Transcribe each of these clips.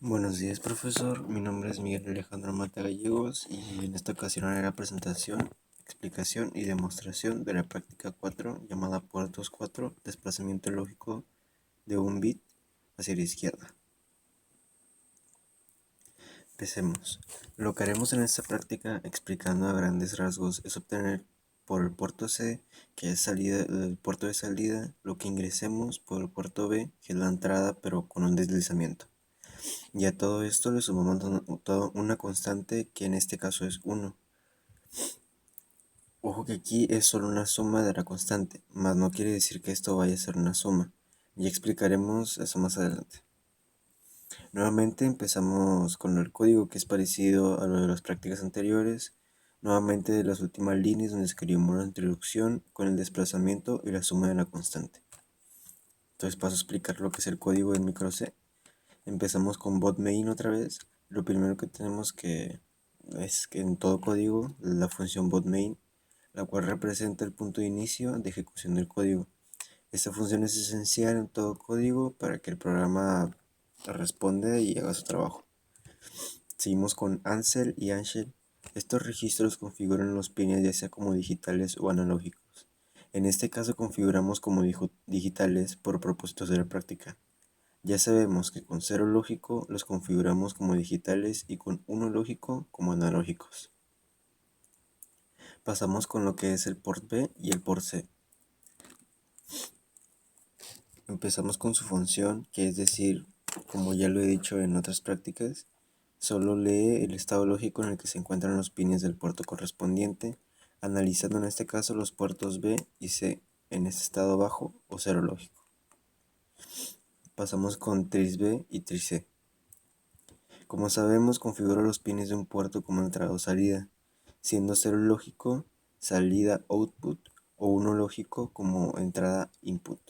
Buenos días, profesor. Mi nombre es Miguel Alejandro Mata Gallegos y en esta ocasión haré la presentación, explicación y demostración de la práctica 4 llamada puertos 4, desplazamiento lógico de un bit hacia la izquierda. Empecemos. Lo que haremos en esta práctica, explicando a grandes rasgos, es obtener por el puerto C, que es el puerto de salida, lo que ingresemos por el puerto B, que es la entrada, pero con un deslizamiento. Y a todo esto le sumamos una constante que en este caso es 1. Ojo que aquí es solo una suma de la constante, mas no quiere decir que esto vaya a ser una suma. Ya explicaremos eso más adelante. Nuevamente empezamos con el código, que es parecido a lo de las prácticas anteriores. Nuevamente de las últimas líneas donde escribimos la introducción con el desplazamiento y la suma de la constante. Entonces paso a explicar lo que es el código del micro C. Empezamos con bot main otra vez. Lo primero que tenemos que es que en todo código la función bot main, la cual representa el punto de inicio de ejecución del código. Esta función es esencial en todo código para que el programa responda y haga su trabajo. Seguimos con Ansel y Angel. Estos registros configuran los pines ya sea como digitales o analógicos. En este caso configuramos como digitales por propósitos de la práctica. Ya sabemos que con 0 lógico los configuramos como digitales y con 1 lógico como analógicos. Pasamos con lo que es el port B y el port C. Empezamos con su función, que es decir, como ya lo he dicho en otras prácticas, solo lee el estado lógico en el que se encuentran los pines del puerto correspondiente, analizando en este caso los puertos B y C en este estado bajo o 0 lógico. Pasamos con tris B y tris C. Como sabemos, configuro los pines de un puerto como entrada o salida, siendo 0 lógico salida output o 1 lógico como entrada input.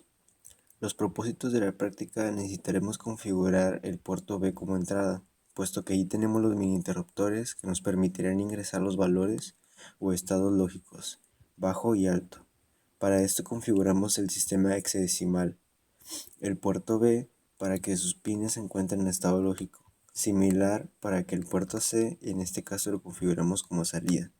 Los propósitos de la práctica necesitaremos configurar el puerto B como entrada, puesto que ahí tenemos los mini interruptores que nos permitirán ingresar los valores o estados lógicos, bajo y alto. Para esto configuramos el sistema hexadecimal, el puerto B para que sus pines se encuentren en estado lógico, similar para que el puerto C, en este caso lo configuramos como salida.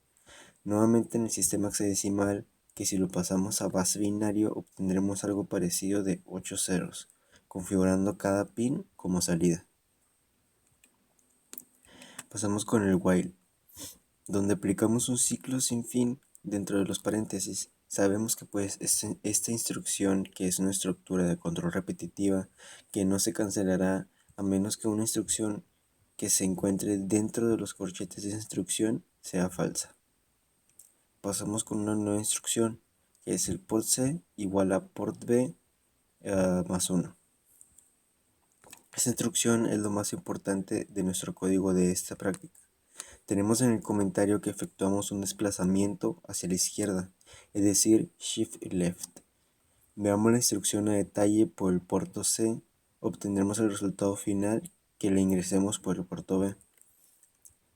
Nuevamente en el sistema hexadecimal, que si lo pasamos a base binario obtendremos algo parecido de 8 ceros, configurando cada pin como salida. Pasamos con el while, donde aplicamos un ciclo sin fin dentro de los paréntesis. Sabemos que pues esta instrucción, que es una estructura de control repetitiva que no se cancelará a menos que una instrucción que se encuentre dentro de los corchetes de esa instrucción sea falsa. Pasamos con una nueva instrucción, que es el port C igual a port B más 1. Esta instrucción es lo más importante de nuestro código de esta práctica. Tenemos en el comentario que efectuamos un desplazamiento hacia la izquierda, es decir, Shift Left. Veamos la instrucción a detalle por el puerto C, obtendremos el resultado final que le ingresemos por el puerto B.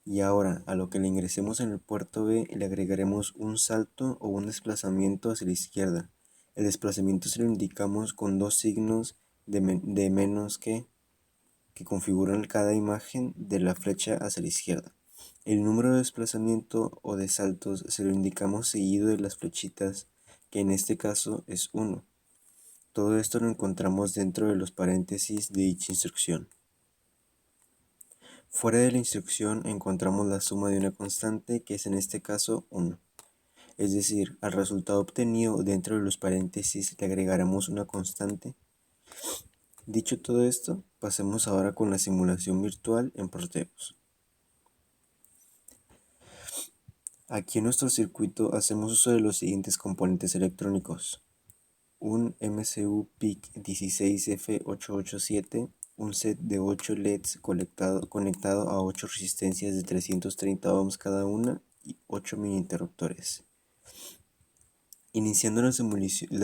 Y ahora, a lo que le ingresemos en el puerto B, le agregaremos un salto o un desplazamiento hacia la izquierda. El desplazamiento se lo indicamos con dos signos de menos que configuran cada imagen de la flecha hacia la izquierda. El número de desplazamiento o de saltos se lo indicamos seguido de las flechitas, que en este caso es 1. Todo esto lo encontramos dentro de los paréntesis de dicha instrucción. Fuera de la instrucción encontramos la suma de una constante, que es en este caso 1. Es decir, al resultado obtenido dentro de los paréntesis le agregaremos una constante. Dicho todo esto, pasemos ahora con la simulación virtual en Proteus. Aquí en nuestro circuito hacemos uso de los siguientes componentes electrónicos: un MCU PIC 16F887, un set de 8 LEDs conectado a 8 resistencias de 330 ohms cada una y 8 mini interruptores. Iniciando la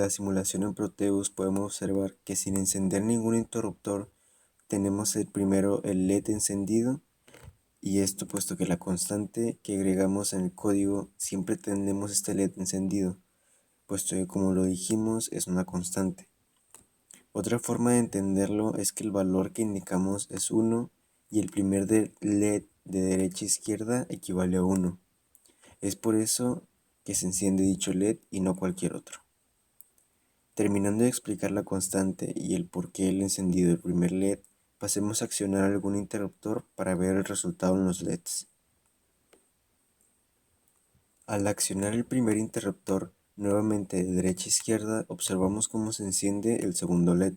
simulación en Proteus, podemos observar que sin encender ningún interruptor tenemos primero el LED encendido, y esto puesto que la constante que agregamos en el código siempre tenemos este LED encendido, puesto que como lo dijimos es una constante. Otra forma de entenderlo es que el valor que indicamos es 1 y el primer LED de derecha a izquierda equivale a 1. Es por eso que se enciende dicho LED y no cualquier otro. Terminando de explicar la constante y el por qué el encendido del primer LED, pasemos a accionar algún interruptor para ver el resultado en los LEDs. Al accionar el primer interruptor nuevamente de derecha a izquierda, observamos cómo se enciende el segundo LED.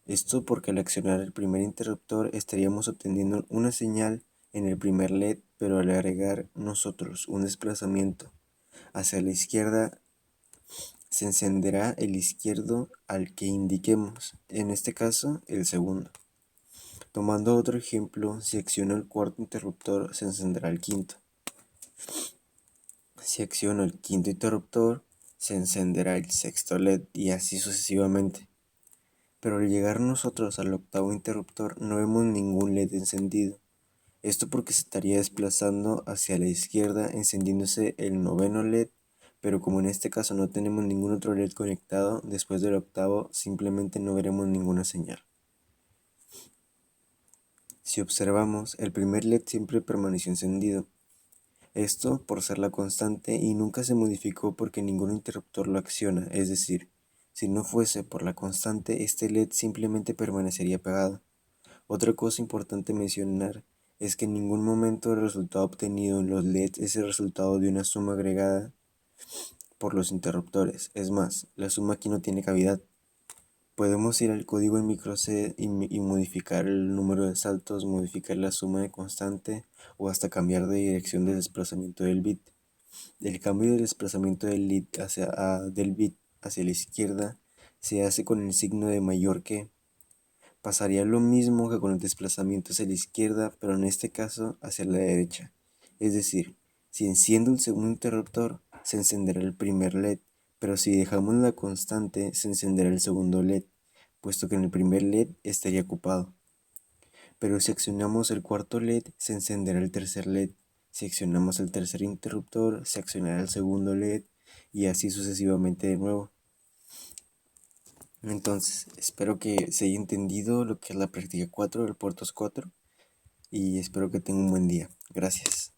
Esto porque al accionar el primer interruptor estaríamos obteniendo una señal en el primer LED, pero al agregar nosotros un desplazamiento hacia la izquierda, se encenderá el izquierdo al que indiquemos, en este caso el segundo. Tomando otro ejemplo, si acciono el cuarto interruptor, se encenderá el quinto. Si acciono el quinto interruptor, se encenderá el sexto LED y así sucesivamente. Pero al llegar nosotros al octavo interruptor no vemos ningún LED encendido. Esto porque se estaría desplazando hacia la izquierda encendiéndose el noveno LED, pero como en este caso no tenemos ningún otro LED conectado, después del octavo simplemente no veremos ninguna señal. Si observamos, el primer LED siempre permaneció encendido. Esto por ser la constante y nunca se modificó porque ningún interruptor lo acciona, es decir, si no fuese por la constante, este LED simplemente permanecería apagado. Otra cosa importante mencionar es que en ningún momento el resultado obtenido en los LEDs es el resultado de una suma agregada por los interruptores. Es más, la suma aquí no tiene cavidad. Podemos ir al código en microC y modificar el número de saltos, modificar la suma de constante o hasta cambiar de dirección del desplazamiento del bit. El cambio de desplazamiento del bit hacia la izquierda se hace con el signo de mayor que. Pasaría lo mismo que con el desplazamiento hacia la izquierda, pero en este caso hacia la derecha. Es decir, si enciendo el segundo interruptor, se encenderá el primer LED, pero si dejamos la constante, se encenderá el segundo LED, puesto que en el primer LED estaría ocupado. Pero si accionamos el cuarto LED, se encenderá el tercer LED. Si accionamos el tercer interruptor, se accionará el segundo LED y así sucesivamente de nuevo. Entonces, espero que se haya entendido lo que es la práctica 4 del Portos 4 y espero que tenga un buen día. Gracias.